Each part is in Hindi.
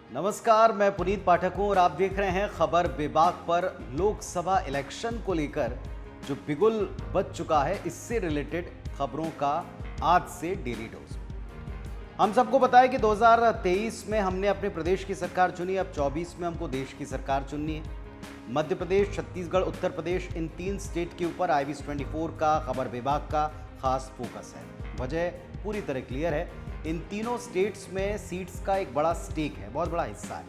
नमस्कार, मैं पुनीत पाठक हूं और आप देख रहे हैं खबर बेबाक पर। लोकसभा इलेक्शन को लेकर जो बिगुल बज चुका है, इससे रिलेटेड खबरों का आज से डेली डोज। हम सबको पता है कि 2023 में हमने अपने प्रदेश की सरकार चुनी, अब 24 में हमको देश की सरकार चुननी है। मध्य प्रदेश, छत्तीसगढ़, उत्तर प्रदेश, इन 3 स्टेट के ऊपर IBS 24 का, खबर बेबाक का खास फोकस है। वजह पूरी तरह क्लियर है, इन तीनों स्टेट्स में सीट्स का एक बड़ा स्टेक है, बहुत बड़ा हिस्सा है।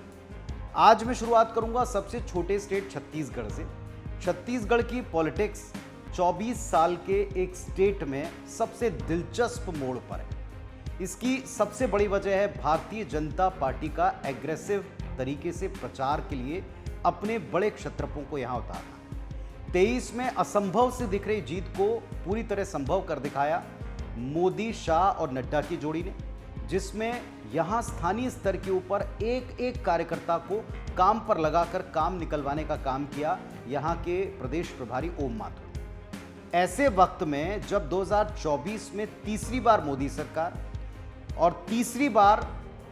आज मैं शुरुआत करूंगा सबसे छोटे स्टेट छत्तीसगढ़ से। छत्तीसगढ़ की पॉलिटिक्स 24 साल के एक स्टेट में सबसे दिलचस्प मोड़ पर है। इसकी सबसे बड़ी वजह है भारतीय जनता पार्टी का एग्रेसिव तरीके से प्रचार के लिए अपने बड़े क्षत्रपों को यहां उतारना। 23 में असंभव से दिख रही जीत को पूरी तरह संभव कर दिखाया मोदी, शाह और नड्डा की जोड़ी ने, जिसमें यहां स्थानीय स्तर के ऊपर एक एक कार्यकर्ता को काम पर लगाकर काम निकलवाने का काम किया यहां के प्रदेश प्रभारी ओम माथुर। ऐसे वक्त में जब 2024 में तीसरी बार मोदी सरकार और तीसरी बार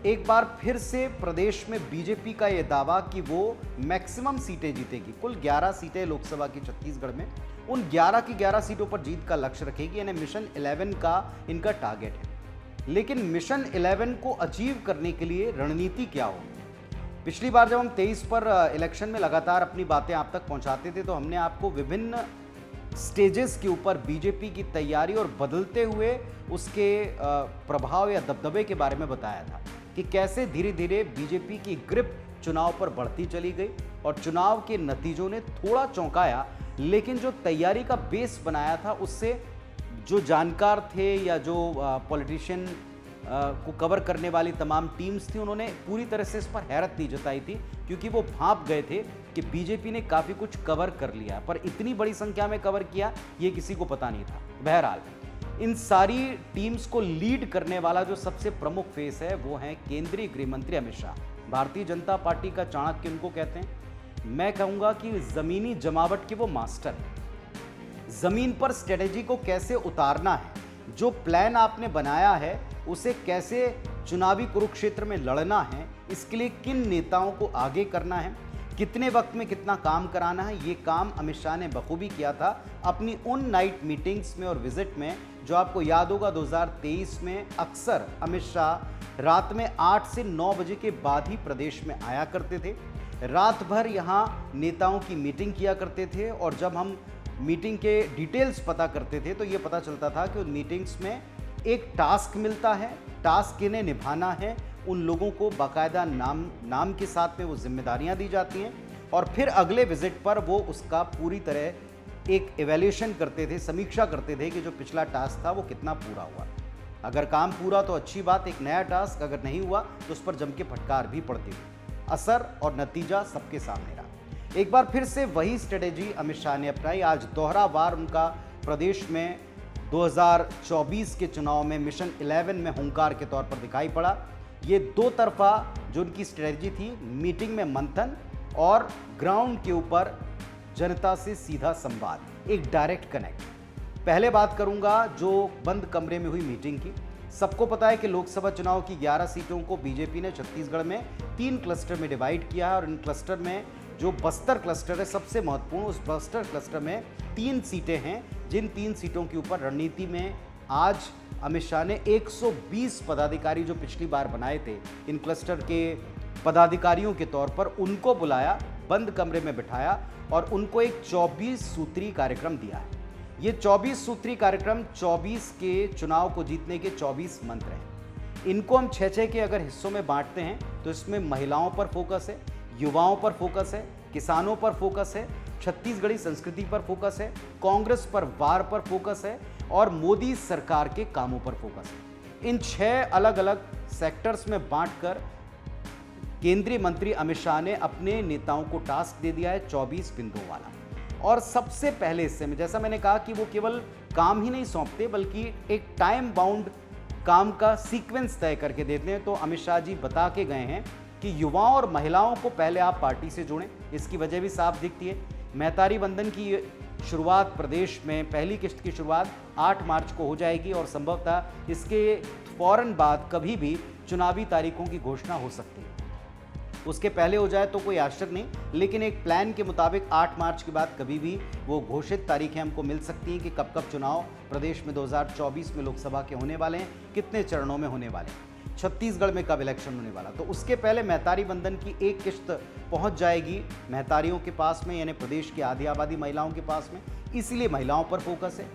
एक बार फिर से प्रदेश में बीजेपी का यह दावा कि वो मैक्सिमम सीटें जीतेगी, कुल 11 सीटें लोकसभा की छत्तीसगढ़ में, उन 11 की 11 सीटों पर जीत का लक्ष्य रखेगी, यानी मिशन 11 का इनका टारगेट है। लेकिन मिशन 11 को अचीव करने के लिए रणनीति क्या होगी? पिछली बार जब हम 23 पर इलेक्शन में लगातार अपनी बातें आप तक पहुंचाते थे, तो हमने आपको विभिन्न स्टेजेस के ऊपर बीजेपी की तैयारी और बदलते हुए उसके प्रभाव या दबदबे के बारे में बताया था कि कैसे धीरे धीरे बीजेपी की ग्रिप चुनाव पर बढ़ती चली गई और चुनाव के नतीजों ने थोड़ा चौंकाया, लेकिन जो तैयारी का बेस बनाया था उससे जो जानकार थे या जो पॉलिटिशियन को कवर करने वाली तमाम टीम्स थी, उन्होंने पूरी तरह से इस पर हैरत नहीं जताई थी, क्योंकि वो भांप गए थे कि बीजेपी ने काफ़ी कुछ कवर कर लिया, पर इतनी बड़ी संख्या में कवर किया ये किसी को पता नहीं था। बहरहाल इन सारी टीम्स को लीड करने वाला जो सबसे प्रमुख फेस है वो है केंद्रीय गृह मंत्री अमित शाह। भारतीय जनता पार्टी का चाणक्य उनको कहते हैं। मैं कहूँगा कि ज़मीनी जमावट के वो मास्टर हैं। ज़मीन पर स्ट्रेटेजी को कैसे उतारना है, जो प्लान आपने बनाया है उसे कैसे चुनावी कुरुक्षेत्र में लड़ना है, इसके लिए किन नेताओं को आगे करना है, कितने वक्त में कितना काम कराना है, ये काम अमित शाह ने बखूबी किया था अपनी उन नाइट मीटिंग्स में और विजिट में, जो आपको याद होगा 2023 में अक्सर अमित शाह रात में 8 से 9 बजे के बाद ही प्रदेश में आया करते थे। रात भर यहाँ नेताओं की मीटिंग किया करते थे और जब हम मीटिंग के डिटेल्स पता करते थे तो ये पता चलता था कि उन मीटिंग्स में एक टास्क मिलता है, टास्क किन्हें निभाना है, उन लोगों को बाकायदा नाम के साथ में वो जिम्मेदारियां दी जाती हैं और फिर अगले विजिट पर वो उसका पूरी तरह एक एवेल्यूशन करते थे, समीक्षा करते थे कि जो पिछला टास्क था वो कितना पूरा हुआ। अगर काम पूरा तो अच्छी बात, एक नया टास्क अगर नहीं हुआ तो उस पर जम के फटकार भी पड़ती थी। असर और नतीजा सबके सामने रहा। एक बार फिर से वही स्ट्रेटेजी अमित शाह ने अपनाई। आज दोहरा वार उनका प्रदेश में 2024 के चुनाव में मिशन 11 में हुंकार के तौर पर दिखाई पड़ा। ये दो तरफा जो उनकी स्ट्रेटजी थी, मीटिंग में मंथन और ग्राउंड के ऊपर जनता से सीधा संवाद, एक डायरेक्ट कनेक्ट। पहले बात करूंगा जो बंद कमरे में हुई मीटिंग की। सबको पता है कि लोकसभा चुनाव की 11 सीटों को बीजेपी ने छत्तीसगढ़ में 3 क्लस्टर में डिवाइड किया है और इन क्लस्टर में जो बस्तर क्लस्टर है सबसे महत्वपूर्ण, उस बस्तर क्लस्टर में 3 सीटें हैं, जिन 3 सीटों के ऊपर रणनीति में आज अमित शाह ने 120 पदाधिकारी जो पिछली बार बनाए थे इन क्लस्टर के पदाधिकारियों के तौर पर, उनको बुलाया, बंद कमरे में बिठाया और उनको एक 24 सूत्री कार्यक्रम दिया है। ये 24 सूत्री कार्यक्रम 24 के चुनाव को जीतने के 24 मंत्र हैं। इनको हम 6-6 के अगर हिस्सों में बांटते हैं तो इसमें महिलाओं पर फोकस है, युवाओं पर फोकस है, किसानों पर फोकस है, छत्तीसगढ़ी संस्कृति पर फोकस है, कांग्रेस पर वार पर फोकस है और मोदी सरकार के कामों पर फोकस है। इन 6 अलग अलग सेक्टर्स में बांटकर केंद्रीय मंत्री अमित शाह ने अपने नेताओं को टास्क दे दिया है 24 बिंदुओं वाला। और सबसे पहले हिस्से में जैसा मैंने कहा कि वो केवल काम ही नहीं सौंपते बल्कि एक टाइम बाउंड काम का सीक्वेंस तय करके देते हैं। तो अमित शाह जी बता के गए हैं कि युवाओं और महिलाओं को पहले आप पार्टी से जोड़ें। इसकी वजह भी साफ दिखती है। मैतारी बंधन की शुरुआत प्रदेश में पहली किश्त की शुरुआत 8 मार्च को हो जाएगी और संभवतः इसके फौरन बाद कभी भी चुनावी तारीखों की घोषणा हो सकती है। उसके पहले हो जाए तो कोई आश्चर्य नहीं, लेकिन एक प्लान के मुताबिक 8 मार्च के बाद कभी भी वो घोषित तारीखें हमको मिल सकती हैं कि कब कब चुनाव प्रदेश में 2024 में लोकसभा के होने वाले हैं, कितने चरणों में होने वाले हैं, छत्तीसगढ़ में कब इलेक्शन होने वाला। तो उसके पहले महतारी बंधन की एक किश्त पहुंच जाएगी महतारियों के पास में, यानी प्रदेश की आधी आबादी महिलाओं के पास में, इसीलिए महिलाओं पर फोकस है।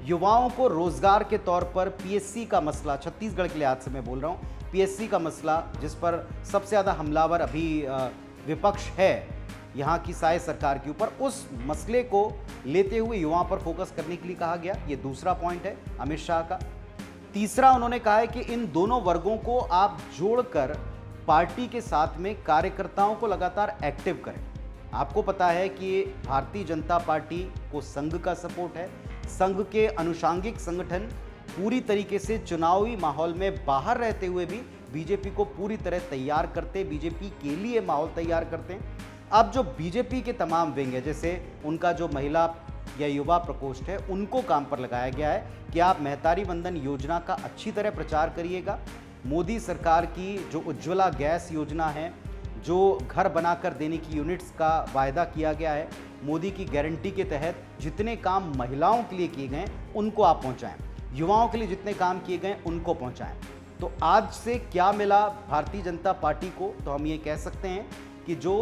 युवाओं को रोजगार के तौर पर पीएससी का मसला, छत्तीसगढ़ के लिहाज से मैं बोल रहा हूँ, पीएससी का मसला जिस पर सबसे ज़्यादा हमलावर अभी विपक्ष है यहाँ की साय सरकार के ऊपर, उस मसले को लेते हुए युवाओं पर फोकस करने के लिए कहा गया। ये दूसरा पॉइंट है अमित शाह का। तीसरा उन्होंने कहा है कि इन दोनों वर्गों को आप जोड़कर पार्टी के साथ में कार्यकर्ताओं को लगातार एक्टिव करें। आपको पता है कि भारतीय जनता पार्टी को संघ का सपोर्ट है, संघ के अनुषांगिक संगठन पूरी तरीके से चुनावी माहौल में बाहर रहते हुए भी बीजेपी को पूरी तरह तैयार करते, बीजेपी के लिए माहौल तैयार करते हैं। अब जो बीजेपी के तमाम विंग है, जैसे उनका जो महिला या युवा प्रकोष्ठ है, उनको काम पर लगाया गया है कि आप महतारी बंधन योजना का अच्छी तरह प्रचार करिएगा। मोदी सरकार की जो उज्ज्वला गैस योजना है, जो घर बनाकर देने की यूनिट्स का वायदा किया गया है, मोदी की गारंटी के तहत जितने काम महिलाओं के लिए किए गए उनको आप पहुंचाएं, युवाओं के लिए जितने काम किए गए उनको पहुंचाएं। तो आज से क्या मिला भारतीय जनता पार्टी को, तो हम ये कह सकते हैं कि जो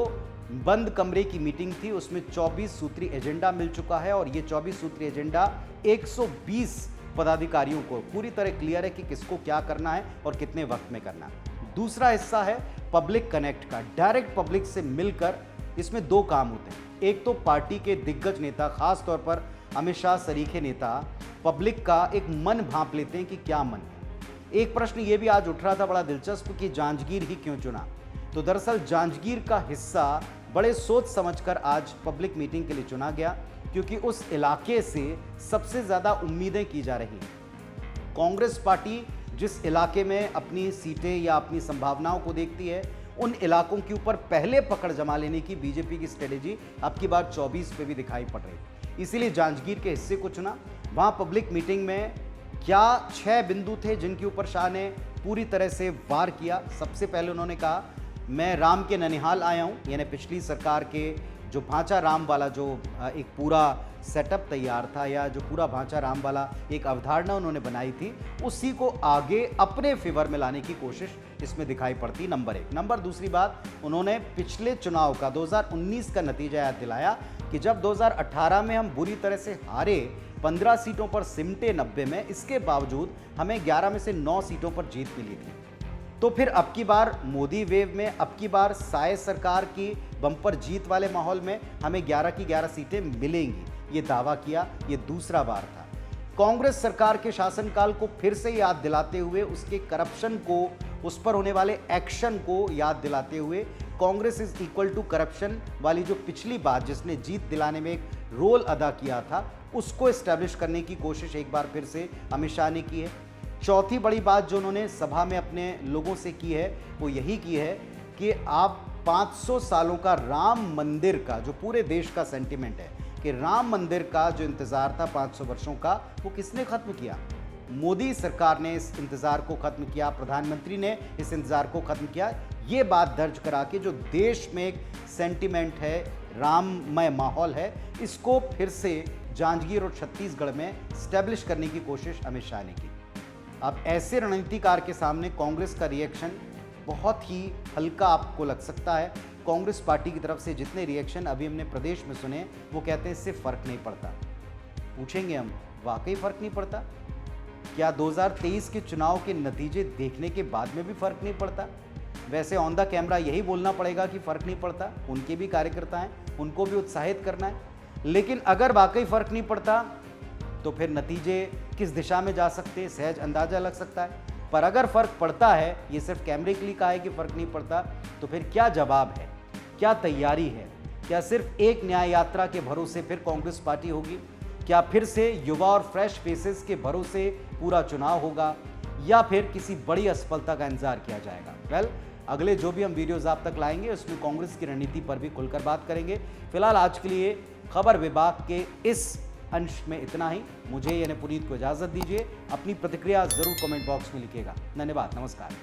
बंद कमरे की मीटिंग थी उसमें 24 सूत्री एजेंडा मिल चुका है, और ये 24 सूत्री एजेंडा 120 पदाधिकारियों को पूरी तरह क्लियर है कि किसको क्या करना है और कितने वक्त में करना है। दूसरा हिस्सा है पब्लिक कनेक्ट का, डायरेक्ट पब्लिक से मिलकर। इसमें दो काम होते हैं, एक तो पार्टी के दिग्गज नेता, खास तौर पर अमित शाह सरीखे नेता, पब्लिक का एक मन भांप लेते हैं कि क्या मन है। एक प्रश्न ये भी आज उठ रहा था बड़ा दिलचस्प कि जांजगीर ही क्यों चुना। तो दरअसल जांजगीर का हिस्सा बड़े सोच समझकर आज पब्लिक मीटिंग के लिए चुना गया, क्योंकि उस इलाके से सबसे ज़्यादा उम्मीदें की जा रही हैं। कांग्रेस पार्टी जिस इलाके में अपनी सीटें या अपनी संभावनाओं को देखती है, उन इलाकों के ऊपर पहले पकड़ जमा लेने की बीजेपी की स्ट्रेटेजी अब की बार 24 पे भी दिखाई पड़ रही। इसीलिए जांजगीर के हिस्से को चुना। वहां पब्लिक मीटिंग में क्या 6 बिंदु थे जिनके ऊपर शाह ने पूरी तरह से वार किया। सबसे पहले उन्होंने कहा, मैं राम के ननिहाल आया हूं, यानी पिछली सरकार के जो भांचा राम वाला जो एक पूरा सेटअप तैयार था, या जो पूरा भांचा राम वाला एक अवधारणा उन्होंने बनाई थी, उसी को आगे अपने फेवर में लाने की कोशिश इसमें दिखाई पड़ती, नंबर 1। नंबर दूसरी बात, उन्होंने पिछले चुनाव का 2019 का नतीजा याद दिलाया कि जब 2018 में हम बुरी तरह से हारे, 15 सीटों पर सिमटे 90 में, इसके बावजूद हमें 11 में से 9 सीटों पर जीत मिली थी। तो फिर अब की बार मोदी वेव में, अब की बार साय सरकार की बम्पर जीत वाले माहौल में हमें 11 की 11 सीटें मिलेंगी, ये दावा किया। ये दूसरा बार था। कांग्रेस सरकार के शासनकाल को फिर से याद दिलाते हुए, उसके करप्शन को, उस पर होने वाले एक्शन को याद दिलाते हुए, Congress is equal to corruption वाली जो पिछली बार जिसने जीत दिलाने में एक रोल अदा किया था, उसको एस्टैब्लिश करने की कोशिश एक बार फिर से अमित शाह ने की है। चौथी बड़ी बात जो उन्होंने सभा में अपने लोगों से की है, वो यही की है कि आप 500 सालों का राम मंदिर का, जो पूरे देश का सेंटिमेंट है कि राम मंदिर का जो इंतज़ार था 500 वर्षों का, वो किसने ख़त्म किया? मोदी सरकार ने इस इंतज़ार को ख़त्म किया, प्रधानमंत्री ने इस इंतज़ार को ख़त्म किया। ये बात दर्ज करा के जो देश में एक सेंटिमेंट है, राममय माहौल है, इसको फिर से जांजगीर और छत्तीसगढ़ में स्टैब्लिश करने की कोशिश अमित शाह ने की। अब ऐसे रणनीतिकार के सामने कांग्रेस का रिएक्शन बहुत ही हल्का आपको लग सकता है। कांग्रेस पार्टी की तरफ से जितने रिएक्शन अभी हमने प्रदेश में सुने, वो कहते हैं इससे फ़र्क नहीं पड़ता। पूछेंगे हम, वाकई फ़र्क नहीं पड़ता? क्या 2023 के चुनाव के नतीजे देखने के बाद में भी फ़र्क नहीं पड़ता? वैसे ऑन द कैमरा यही बोलना पड़ेगा कि फ़र्क नहीं पड़ता, उनके भी कार्यकर्ता हैं, उनको भी उत्साहित करना है। लेकिन अगर वाकई फ़र्क नहीं पड़ता तो फिर नतीजे किस दिशा में जा सकते हैं, सहज अंदाज़ा लग सकता है। पर अगर फ़र्क पड़ता है, ये सिर्फ कैमरे के लिए कहा है कि फ़र्क नहीं पड़ता, तो फिर क्या जवाब है, क्या तैयारी है? क्या सिर्फ एक न्याय यात्रा के भरोसे फिर कांग्रेस पार्टी होगी? क्या फिर से युवा और फ्रेश फेसेस के भरोसे पूरा चुनाव होगा, या फिर किसी बड़ी असफलता का इंतजार किया जाएगा? वेल, अगले जो भी हम वीडियोज़ आप तक लाएंगे उसमें कांग्रेस की रणनीति पर भी खुलकर बात करेंगे। फिलहाल आज के लिए खबर विभाग के इस अंश में इतना ही। मुझे यानी पुनीत को इजाज़त दीजिए। अपनी प्रतिक्रिया ज़रूर कमेंट बॉक्स में लिखिएगा। धन्यवाद, नमस्कार।